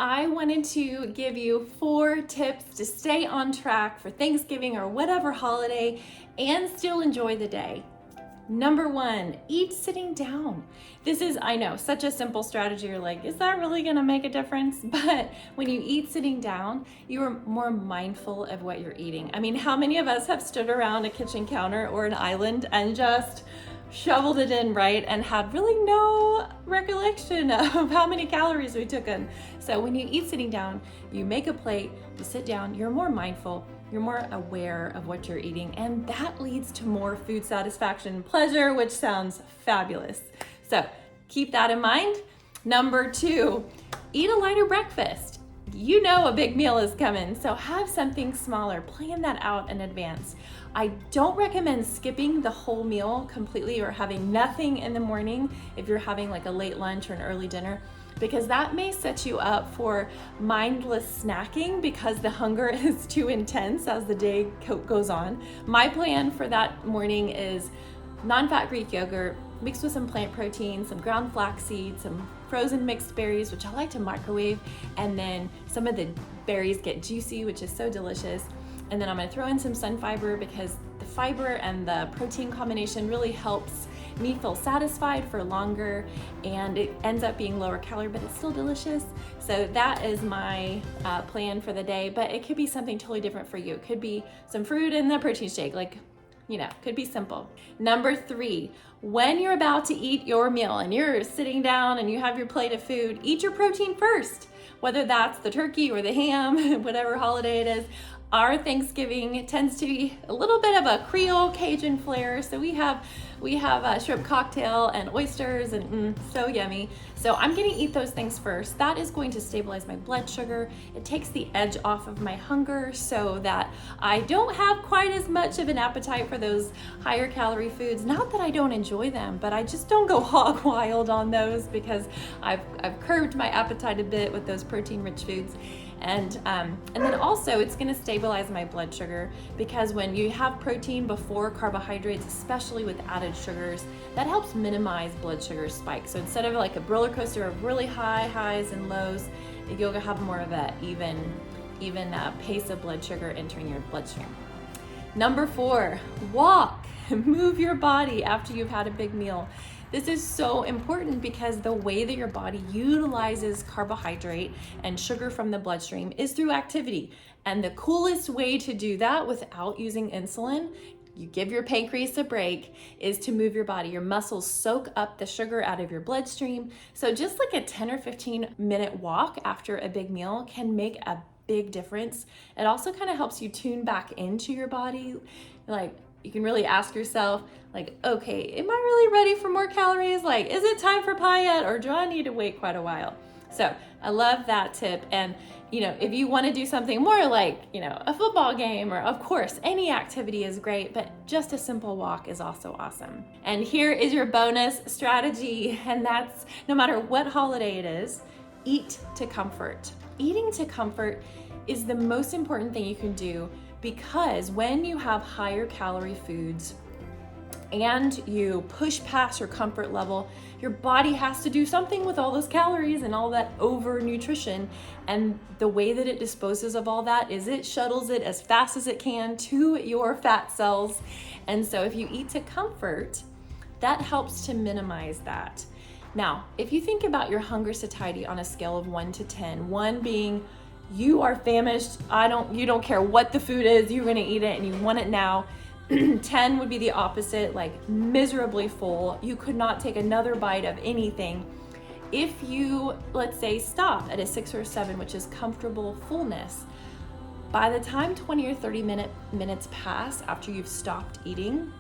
I wanted to give you 4 tips to stay on track for Thanksgiving or whatever holiday and still enjoy the day. Number 1, eat sitting down. This is, I know, such a simple strategy. You're like, is that really gonna make a difference? But when you eat sitting down, you are more mindful of what you're eating. I mean, how many of us have stood around a kitchen counter or an island and just shoveled it in, right? And had really no recollection of how many calories we took in. So when you eat sitting down, you make a plate, you sit down, you're more mindful, you're more aware of what you're eating, and that leads to more food satisfaction and pleasure, which sounds fabulous. So keep that in mind. Number 2, eat a lighter breakfast. You know a big meal is coming, so have something smaller. Plan that out in advance. I don't recommend skipping the whole meal completely or having nothing in the morning if you're having like a late lunch or an early dinner, because that may set you up for mindless snacking because the hunger is too intense as the day goes on. My plan for that morning is non-fat Greek yogurt mixed with some plant protein, some ground flaxseed, some frozen mixed berries, which I like to microwave, and then some of the berries get juicy, which is so delicious. And then I'm gonna throw in some sun fiber because the fiber and the protein combination really helps me feel satisfied for longer, and it ends up being lower calorie, but it's still delicious. So that is my plan for the day, but it could be something totally different for you. It could be some fruit in the protein shake, like, could be simple. Number 3, when you're about to eat your meal and you're sitting down and you have your plate of food, eat your protein first, whether that's the turkey or the ham, whatever holiday it is. Our Thanksgiving tends to be a little bit of a Creole Cajun flair. So we have a shrimp cocktail and oysters and so yummy. So I'm gonna eat those things first. That is going to stabilize my blood sugar. It takes the edge off of my hunger so that I don't have quite as much of an appetite for those higher calorie foods. Not that I don't enjoy them, but I just don't go hog wild on those because I've curbed my appetite a bit with those protein rich foods. And then also it's gonna stabilize my blood sugar because when you have protein before carbohydrates, especially with added sugars, that helps minimize blood sugar spikes. So instead of like a roller coaster of really high highs and lows, you'll have more of that even pace of blood sugar entering your bloodstream. Number 4, walk, move your body after you've had a big meal. This is so important because the way that your body utilizes carbohydrate and sugar from the bloodstream is through activity. And the coolest way to do that without using insulin, you give your pancreas a break, is to move your body. Your muscles soak up the sugar out of your bloodstream. So just like a 10 or 15 minute walk after a big meal can make a big difference. It also kind of helps you tune back into your body. Like, you can really ask yourself, like, okay, am I really ready for more calories? Like, is it time for pie yet, or do I need to wait quite a while? So I love that tip. And, if you want to do something more like, a football game, or of course, any activity is great, but just a simple walk is also awesome. And here is your bonus strategy, and that's no matter what holiday it is, eat to comfort. Eating to comfort is the most important thing you can do, because when you have higher calorie foods and you push past your comfort level, your body has to do something with all those calories and all that over nutrition. And the way that it disposes of all that is it shuttles it as fast as it can to your fat cells. And so if you eat to comfort, that helps to minimize that. Now, if you think about your hunger satiety on a scale of 1 to 10, 1 being you are famished, you don't care what the food is, you're gonna eat it and you want it now. 10 would be the opposite, like miserably full. You could not take another bite of anything. If you, let's say, stop at a 6 or 7, which is comfortable fullness, by the time 20 or 30 minutes pass after you've stopped eating,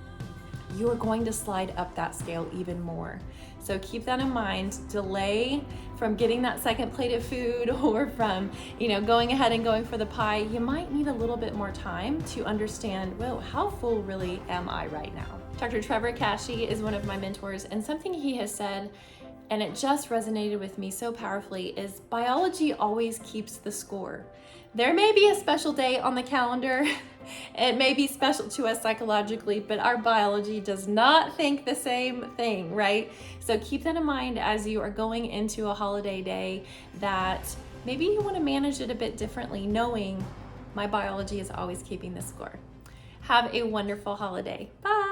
you are going to slide up that scale even more. So keep that in mind. Delay from getting that second plate of food or from, going ahead and going for the pie. You might need a little bit more time to understand, well, how full really am I right now? Dr. Trevor Kashey is one of my mentors, and something he has said, and it just resonated with me so powerfully, is biology always keeps the score. There may be a special day on the calendar. It may be special to us psychologically, but our biology does not think the same thing, right? So keep that in mind as you are going into a holiday day, that Maybe you want to manage it a bit differently, knowing my biology is always keeping the score. Have a wonderful holiday. Bye.